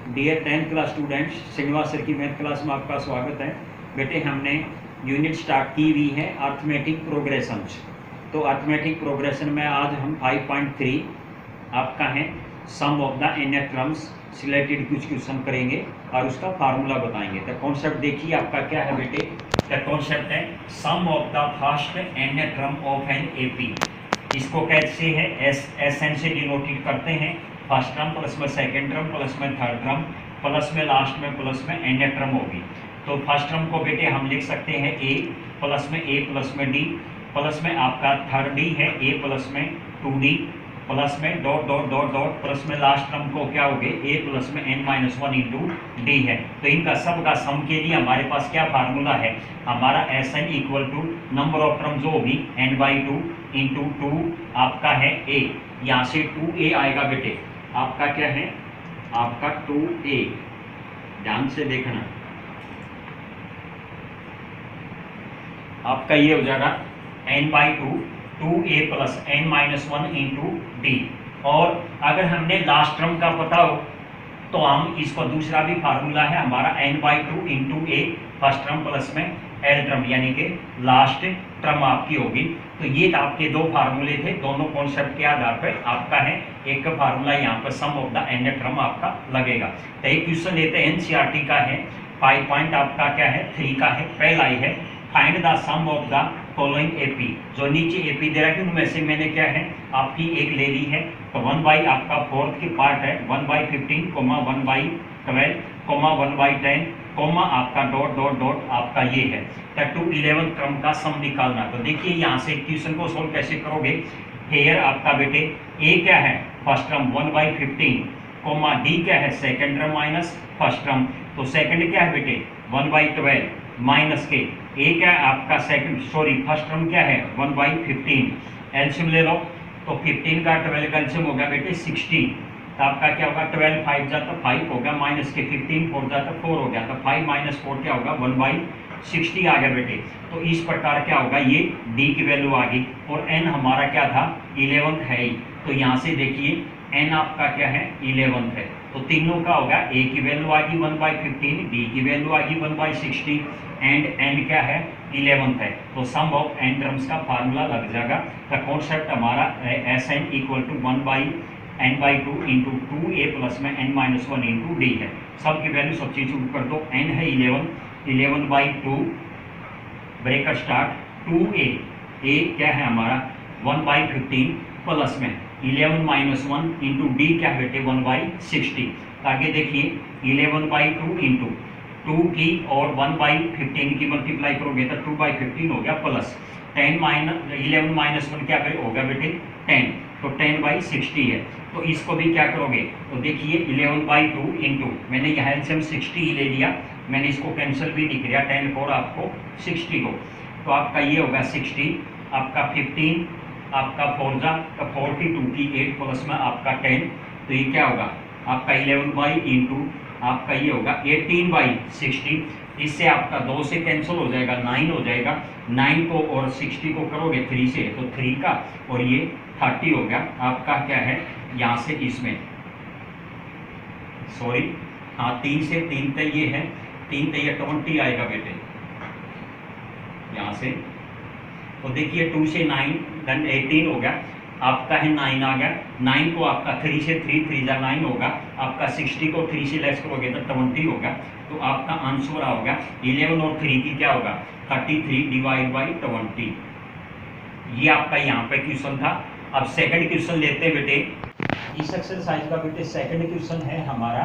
Dear 10th class students, Srinivas sir की math class में आपका स्वागत है। बेटे हमने यूनिट स्टार्ट की हुई है अर्थमेटिक प्रोग्रेशंस। तो अर्थमेटिक प्रोग्रेशन में आज हम 5.3 आपका है sum of the nth terms related कुछ क्वेश्चन करेंगे और उसका फार्मूला बताएंगे। तो कॉन्सेप्ट देखिए आपका क्या है बेटे। द कॉन्सेप्ट है sum of the first nth term of N AP. इसको कैसे है एस एन से डिनोटेड करते हैं। फर्स्ट टर्म प्लस में सेकेंड टर्म प्लस में थर्ड टर्म प्लस में लास्ट में प्लस में nth टर्म होगी। तो फर्स्ट टर्म को बेटे हम लिख सकते हैं a प्लस में d प्लस में आपका थर्ड डी है a प्लस में 2d प्लस में dot dot dot dot plus में लास्ट टर्म को क्या हो गए a प्लस में n-1 इंटू डी है। तो इनका सब का सम के लिए हमारे पास क्या फार्मूला है, हमारा S N equal to number of term जो होगी n/2 इंटू 2 आपका है a। यहाँ से 2a आएगा बेटे, आपका क्या है आपका 2a। ध्यान से देखना, आपका ये हो जाएगा n/2 2a plus n-1 into D. और अगर हमने लास्ट टर्म का पता हो तो हम इसको दूसरा भी फार्मूला है हमारा n/2 into a first term plus में एल टर्म यानी कि लास्ट टर्म आपकी होगी। तो ये आपके दो फार्मूले थे, दोनों कॉन्सेप्ट के आधार पर आपका है एक का फार्मूला यहाँ पर सम ऑफ द nth टर्म आपका लगेगा। तो एक क्वेश्चन लेते हैं एनसीईआरटी का है 5 पॉइंट आपका क्या है 3 का है। पहला ही है find the sum of the following AP. जो नीचे एपी दे रहा है उनमें से मैंने क्या है आपकी एक ले ली है। तो 1/, आपका फोर्थ की पार्ट है 1/15, 1/12, 1/10, आपका डॉट डॉट डॉट आपका ये है। तो 11 टर्म का सम निकालना। तो देखिए यहाँ से क्वेश्चन को सोल्व कैसे करोगे। हेयर आपका बेटे ए क्या है फर्स्ट टर्म 1/15, डी क्या है second term minus first term. तो सेकेंड क्या है बेटे 1/12 माइनस के ए क्या है आपका फर्स्ट टर्म क्या है 1/15। एलसीएम ले लो तो 15 का 12 का एलसीएम हो गया बेटे 60। तो आपका क्या होगा 12 5 जाता 5 हो गया माइनस के 15 4 जाता 4 हो गया। तो 5 माइनस 4 क्या होगा 1/60 आ गया बेटे। तो इस प्रकार क्या होगा ये डी की वैल्यू आ गई और एन हमारा क्या था 11 है ही। तो यहाँ से देखिए एन आपका क्या है 11 है। तो तीनों का होगा ए की वैल्यू आ गई 1/15, डी की वैल्यू आ गई 1/60 एंड एन क्या है 11 है। तो सम ऑफ एन टर्म्स का फार्मूला लग जाएगा। तो कॉन्सेप्ट हमारा S N equal to 1/n/2 into 2a plus में n-1 इंटू डी है। सब की वैल्यू सब्स्टिट्यूट कर दो। n है 11/2 ब्रेकर स्टार्ट 2a, a क्या है हमारा 1/15 प्लस में 11-1 इंटू डी क्या है बेटे 1/60। आगे देखिए 11/2 इंटू 2 की और 1/15 की मल्टीप्लाई करोगे तो 2/15 हो गया प्लस 11-1 क्या हो गया बेटे 10। तो 10/60 है। तो इसको भी क्या करोगे तो देखिए 11/2 इंटू मैंने यहाँ एलसीएम 60 ही ले लिया, मैंने इसको कैंसिल भी दिख रहा 10 को आपको 60 को। तो आपका ये होगा 60 आपका 15 आपका 4 जा 42 की 8 प्लस में आपका 10। तो ये क्या होगा आपका 11 इंटू आपका ये होगा 18/60। इससे आपका 2 से कैंसिल हो जाएगा 9 हो जाएगा। 9 को और 60 को करोगे 3 से तो 3 का और ये 30 हो गया आपका क्या है यहाँ से इसमें सॉरी हाँ 3 से 3 तक ये है 3 तक ये 20 आएगा बेटे यहाँ से। तो देखिए 2 से 9 देन 18 हो गया आपका है 9 आ गया। 9 को आपका 3 से 3 जा 9 होगा आपका 60 को 3 से लेस करोगे तो 20 होगा। तो आपका आंसर होगा 11 और 3 की क्या होगा 33 डिवाइड बाई 20। ये आपका यहाँ पे क्वेश्चन था। अब सेकंड क्वेश्चन लेते हैं बेटे। इस एक्सरसाइज का बेटे सेकंड क्वेश्चन है हमारा,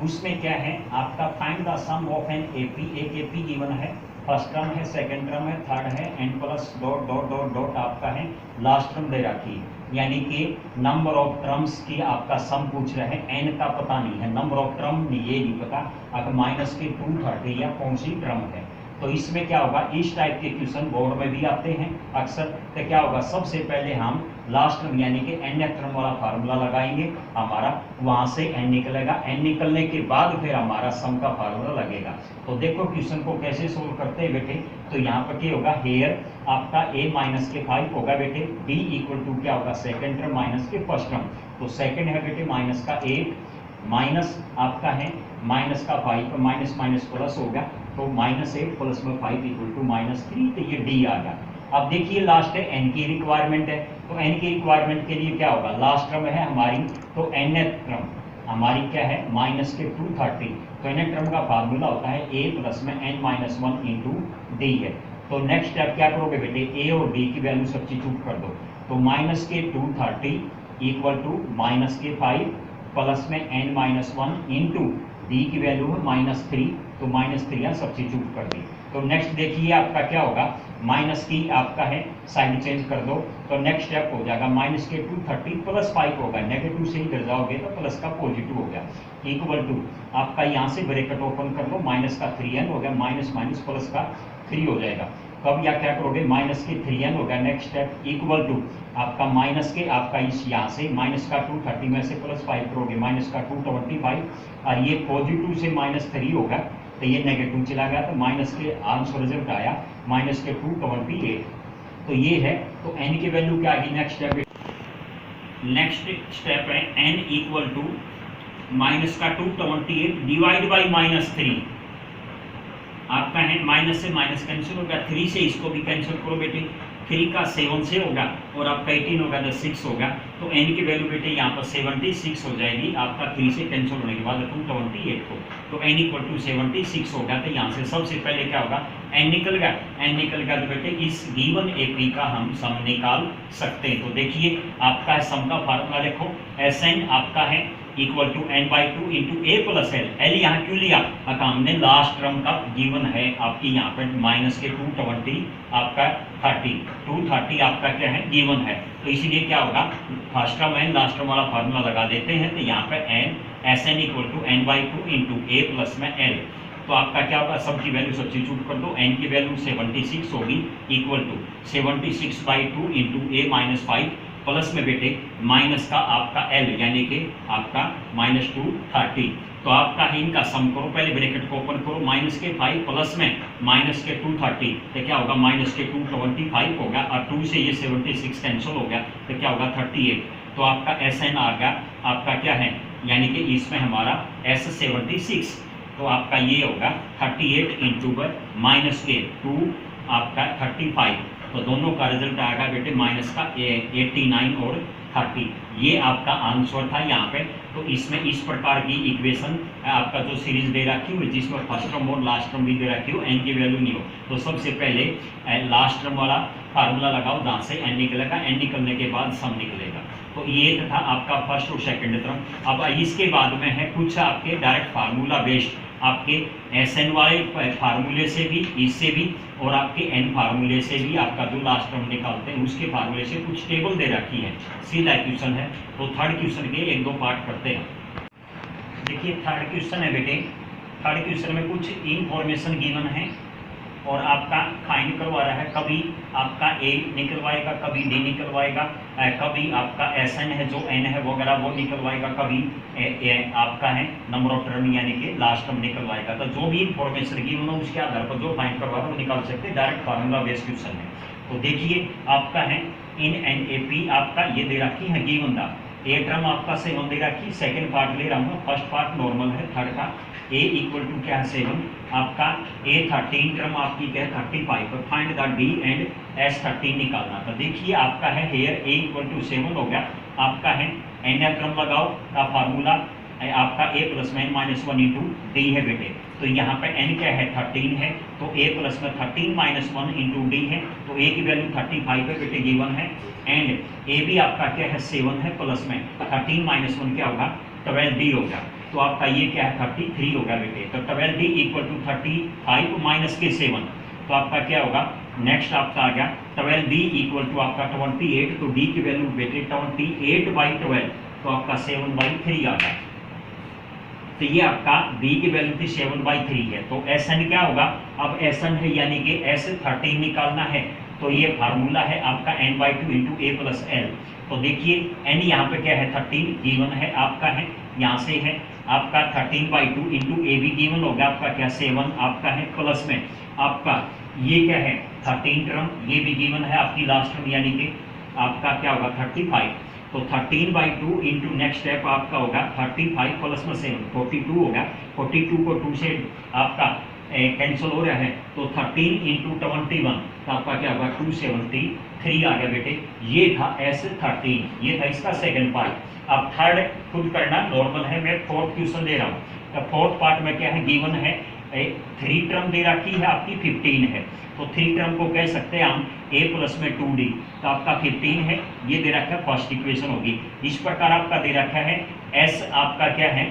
उसमें क्या है आपका find the sum of N AP. एक एपी गिवन है, फर्स्ट टर्म है सेकंड टर्म है थर्ड है N plus dot dot dot dot आपका है लास्ट टर्म दे रखी है। यानी कि नंबर ऑफ टर्म्स की आपका सम पूछ रहे हैं, एन का पता नहीं है, नंबर ऑफ टर्म ये नहीं पता, अगर माइनस के 230 या कौन सी टर्म है। तो इसमें क्या होगा इस टाइप के क्वेश्चन बोर्ड में भी आते हैं अक्सर। तो क्या होगा सबसे पहले हम लास्ट टर्म यानी कि nth टर्म वाला फार्मूला लगाएंगे, हमारा वहां से n निकलेगा। n निकलने के बाद फिर हमारा सम का फार्मूला लगेगा। तो देखो क्वेश्चन को कैसे सोल्व करते हैं बेटे। तो यहाँ पर क्या होगा हेयर आपका a माइनस के 5 होगा बेटे, d इक्वल टू क्या होगा सेकेंड टर्म माइनस के फर्स्ट टर्म। तो सेकेंड है बेटे माइनस का 8 माइनस आपका है माइनस का 5 माइनस माइनस प्लस हो गया, तो -8 प्लस में 5 इक्वल टू -3, तो ये डी आ गया। अब देखिए लास्ट है एन की रिक्वायरमेंट है, तो एन की रिक्वायरमेंट के लिए क्या होगा, लास्ट टर्म है हमारी, तो एन टर्म हमारी क्या है माइनस के 230, तो एन टर्म का फार्मूला होता है ए प्लस में n माइनस 1 इंटू डी है। तो नेक्स्ट स्टेप क्या करोगे बेटे, ए और डी की वैल्यू सब्स्टिट्यूट कर दो, तो माइनस के 230 इक्वल टू माइनस के 5 प्लस में n माइनस 1 इंटू डी की वैल्यू है -3, तो -3 यहाँ सब्स्टिट्यूट कर दी। तो नेक्स्ट देखिए आपका क्या होगा, माइनस की आपका है साइड चेंज कर दो, तो नेक्स्ट स्टेप हो जाएगा माइनस के 230 प्लस 5 होगा, नेगेटिव से इधर जाओगे तो प्लस का पॉजिटिव हो गया, इक्वल टू आपका यहाँ से ब्रैकेट ओपन कर दो, माइनस का 3n हो गया, माइनस माइनस प्लस का 3 हो जाएगा। कब या क्या करोगे, माइनस के 3n हो गया, नेक्स्ट स्टेप इक्वल टू आपका माइनस के आपका इस यहाँ से माइनस का 230 में से प्लस 5 करोगे, माइनस का 225, और ये पॉजिटिव से -3 होगा, तो ये नेगेटिव चला गया, तो माइनस के आंसर रिजल्ट आया माइनस के 228। तो ये है, तो n की वैल्यू क्या आएगी, नेक्स्ट स्टेप है n इक्वल टू माइनस का 228 डिवाइड बाई -3, आपका है माइनस से माइनस कैंसिल होगा, 3 से इसको भी कैंसिल करो बेटे, 3 का 7 से होगा और आपका 18 होगा तो 6 होगा, तो n की वैल्यू बेटे यहाँ पर 76 हो जाएगी, आपका 3 से कैंसिल होने के बाद 228 को, तो n इक्वल टू 76 होगा। तो यहाँ से सबसे पहले क्या होगा, n निकल गया तो बेटे इस गिवन एपी का हम सम निकाल सकते हैं। तो देखिए आपका सम का फार्मूला देखो, Sn आपका है equal to n/2 into A plus L, L यहाँ क्यों लिया, हमने लास्ट टर्म का गिवन है आपकी यहाँ पर माइनस के 220 आपका 230 आपका क्या है गिवन है, तो इसीलिए क्या होगा, first term and last term वाला फार्मूला लगा देते हैं, तो यहाँ पर Sn equal to n/2 into A plus में एल, तो आपका क्या होगा, सब की वैल्यू सब्स्टिट्यूट कर दो, n की वैल्यू 76 होगी equal to 76/2 into A minus 5 plus में बेटे माइनस का आपका l यानी कि आपका -230, तो आपका इनका सम करो, पहले ब्रैकेट को ओपन करो, माइनस के 5 प्लस में माइनस के 230, तो क्या होगा माइनस के 225 होगा, और 2 से ये 76 कैंसिल हो गया, तो क्या होगा 38, तो आपका Sn आ गया आपका क्या है, यानी कि इसमें हमारा S76, तो आपका ये होगा 38 इंटू माइनस के 2 आपका 35, तो दोनों का रिजल्ट आएगा बेटे माइनस का 89 और 30, ये आपका आंसर था यहाँ पे। तो इसमें इस प्रकार की इक्वेशन आपका जो सीरीज दे रखी हुई जिसमें फर्स्ट टर्म और लास्ट टर्म भी दे रखी हो, एन की वैल्यू नहीं हो, तो सबसे पहले लास्ट टर्म वाला फार्मूला लगाओ जहाँ से एन निकलेगा, एन निकलने के बाद सम निकलेगा। तो ये था आपका फर्स्ट और सेकंड टर्म। अब इसके बाद में है कुछ आपके डायरेक्ट फार्मूला बेस्ड, आपके Sn वाले फार्मूले से भी, इससे भी, और आपके n फार्मूले से भी आपका जो लास्ट टर्म निकालते हैं उसके फार्मूले से कुछ टेबल दे रखी है, सीधा क्वेश्चन है। तो थर्ड क्वेश्चन के 1-2 पार्ट करते हैं। देखिए थर्ड क्वेश्चन है बेटे, थर्ड क्वेश्चन में कुछ इंफॉर्मेशन गिवन है और आपका फाइंड करवा रहा है, कभी आपका ए निकलवाएगा, कभी डी निकलवाएगा, कभी आपका Sn है जो n है वगैरह वो निकलवाएगा, कभी आपका है नंबर ऑफ टर्म यानी कि लास्ट टर्म निकलवाएगा। तो जो भी इंफॉर्मेशन गिवन हो उसके आधार पर जो फाइंड करवा रहा है वो निकाल सकते हैं, डायरेक्ट फार्मूला बेस्ड क्वेश्चन है। तो देखिए आपका है इन एन ए पी आपका ये दे रखी है गिवन दा, ए टर्म आपका 7 दे रखी, सेकंड पार्ट ले रहा हूँ, फर्स्ट पार्ट नॉर्मल है, थर्ड का ए इक्वल टू क्या है 7, आपका ए 13 टर्म आपकी क्या है 35, पर find the D and S13 निकालना। तो देखिए आपका है हेयर ए इक्वल टू 7 हो गया, आपका है एन टर्म लगाओ का फार्मूला आपका ए प्लस में -1 इंटू डी है बेटे, तो यहाँ पे n क्या है 13 है, तो a प्लस में 13 -1 इंटू डी है, तो a की वैल्यू 35 है बेटे गिवन है, एंड a भी आपका क्या है 7 है, प्लस में 13 -1 क्या होगा 12d होगा, तो आपका ये क्या है 33 होगा बेटे। तो 12d इक्वल टू 35 माइनस के 7, तो आपका क्या होगा नेक्स्ट आपका आ गया 12d इक्वल टू आपका 28, तो d की वैल्यू बेटे 28/12, तो आपका 7/3 आ गया। तो ये आपका b की वैल्यू थी 7/3 है, तो Sn क्या होगा, अब Sn है यानी कि S13 निकालना है, तो ये फार्मूला है आपका n/2 into A plus L. तो देखिए n यहाँ पे क्या है 13 गिवन है आपका है, यहाँ से है आपका 13/2 इंटू ए भी गिवन होगा आपका क्या 7 आपका है, प्लस में आपका ये क्या है 13 टर्म ये भी गिवन है आपकी लास्ट टर्म यानी कि आपका क्या होगा 35, तो 13/2 इंटू नेक्स्ट स्टेप आपका होगा 35 प्लस में 7 42 होगा। 42 को 2 से आपका कैंसिल हो रहा है, तो 13 इंटू 21 तो आपका क्या होगा 273 आ गया बेटे। ये था S13, ये था इसका सेकंड पार्ट। अब थर्ड खुद करना नॉर्मल है, मैं फोर्थ क्वेश्चन दे रहा हूँ। तो फोर्थ पार्ट में क्या है, गिवन है 3 टर्म दे रखी है आपकी 15 है, तो 3 टर्म को कह सकते हैं हम a प्लस में 2d, तो आपका 15 है, ये दे रखा है फर्स्ट इक्वेशन होगी। इस प्रकार आपका दे रखा है s आपका क्या है,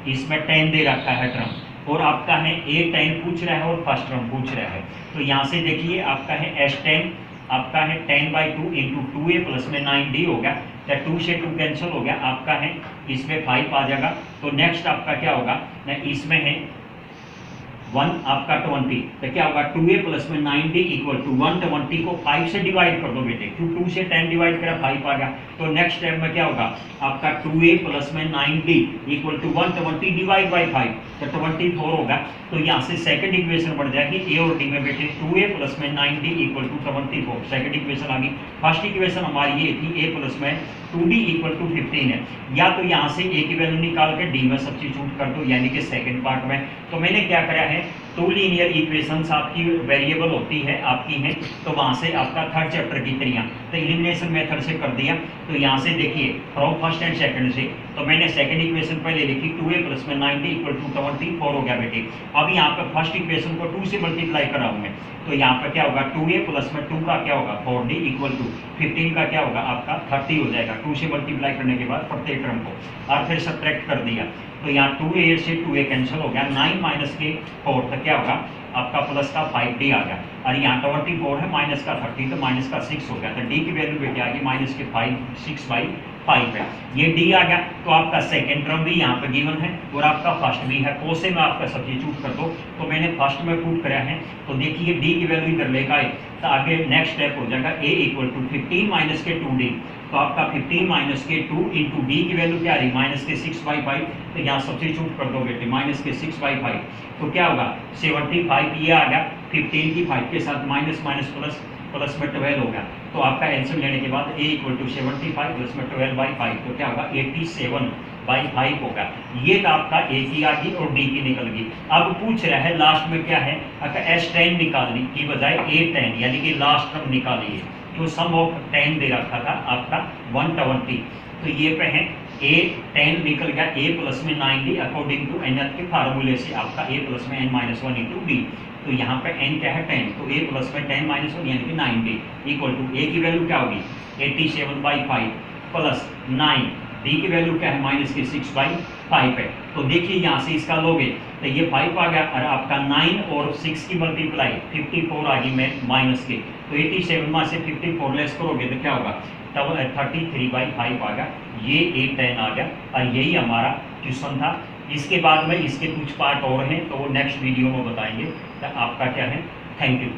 इसमें 10 दे रखा है टर्म, और आपका है a 10 पूछ रहा है और फर्स्ट टर्म पूछ रहा है। तो यहाँ से देखिए आपका है S10 आपका है 10/2 इंटू 2a प्लस में 9d होगा, या 2 से 2 कैंसिल हो गया, आपका है इसमें 5 आ जाएगा। तो नेक्स्ट आपका क्या होगा, इसमें है 1 आपका 20, तो क्या होगा 2a प्लस में 9d इक्वल टू 120 को 5 से डिवाइड कर दो बेटे, क्यों 2 से 10 डिवाइड करा 5 आ गया। तो नेक्स्ट स्टेप में क्या होगा आपका 2a प्लस में 9d equal to 120 divide by 5, तो 24 होगा। तो यहाँ से सेकंड इक्वेशन बढ़ जाएगी a और d में बेटे 2a प्लस में 9d equal to 24, second equation आ गई। फर्स्ट इक्वेशन हमारी ये थी a प्लस में 2d इक्वल टू 15 है, या तो यहाँ से a की वैल्यू निकाल के d में सब्स्टिट्यूट कर दो, यानी कि सेकंड पार्ट में। तो मैंने क्या करा है, 2 लीनियर इक्वेशंस आपकी वेरिएबल होती है आपकी हैं, तो वहाँ से आपका थर्ड चैप्टर की तरियाँ तो एलिमिनेशन मेथड से कर दिया। तो यहाँ से देखिए फ्रॉम फर्स्ट एंड सेकंड से, तो मैंने सेकंड इक्वेशन पहले लिखी 2a प्लस में 9d इक्वल टू 24 हो गया बेटे। अब यहाँ पे फर्स्ट इक्वेशन को 2 से मल्टीप्लाई करा हूँ मैं, तो यहाँ पे क्या होगा 2a प्लस में 2 का क्या होगा 4d इक्वल टू 15 का क्या होगा आपका 30 हो जाएगा। 2 से मल्टीप्लाई करने के बाद प्रत्येक टर्म को और फिर सब्ट्रैक्ट कर दिया, तो यहाँ 2a से 2a कैंसिल हो गया, 9 माइनस के 4 तो क्या होगा आपका प्लस का 5d आ गया, और यहाँ 24 है माइनस का 30 तो माइनस का 6 हो गया। तो d की वैल्यू बेटे आ गई माइनस के 6/5 है, ये d आ गया। तो आपका सेकेंड टर्म भी यहाँ पे गिवन है और आपका फर्स्ट भी है, कोसे में आपका सब्स्टिट्यूट कर दो। तो मैंने फर्स्ट में पुट कराया है, तो देखिए d की वैल्यू इधर लेकर आए, तो आगे नेक्स्ट स्टेप हो जाएगा a इक्वल टू 15 माइनस के 2d, तो आपका 15 माइनस के 2 इंटू डी की वैल्यू क्या आ रही माइनस के 6/5, तो यहाँ सब्स्टिट्यूट कर दो बेटे माइनस के 6/5, तो क्या होगा 75 ये आ गया, 15 की 5 के साथ माइनस माइनस प्लस प्लस में 12 होगा। तो आपका आंसर लेने के बाद a इक्वल टू 75 प्लस में 12/5, तो क्या होगा 87/5 होगा। ये तो आपका a की आ गई और d की निकल गई। अब पूछ रहा है लास्ट में क्या है, अगर S10 निकालने की बजाय A10 यानी कि लास्ट टर्म निकालिए, तो सम ऑफ 10 दे रखा था आपका 120, तो ये पे है A10 निकल गया a प्लस में 9d अकॉर्डिंग टू nth के फार्मूले से आपका a प्लस में n-1 इंटू d। तो यहाँ पे n क्या है 10, तो a प्लस में 10-1 यानी कि 9d इक्वल टू a की वैल्यू क्या होगी 87/5 प्लस 9, d की वैल्यू क्या है माइनस के 6/5 है। तो देखिए यहाँ से इसका लोगे तो ये 5 आ गया, और आपका 9 और 6 की मल्टीप्लाई 54 आ गई में माइनस के, तो 87 में से 54 लेस करोगे तो क्या होगा तब 33/5 आ गया। ये A10 आ गया, और यही हमारा क्वेश्चन था। इसके बाद में इसके कुछ पार्ट और हैं, तो वो नेक्स्ट वीडियो में बताएंगे। तो आपका क्या है, थैंक यू।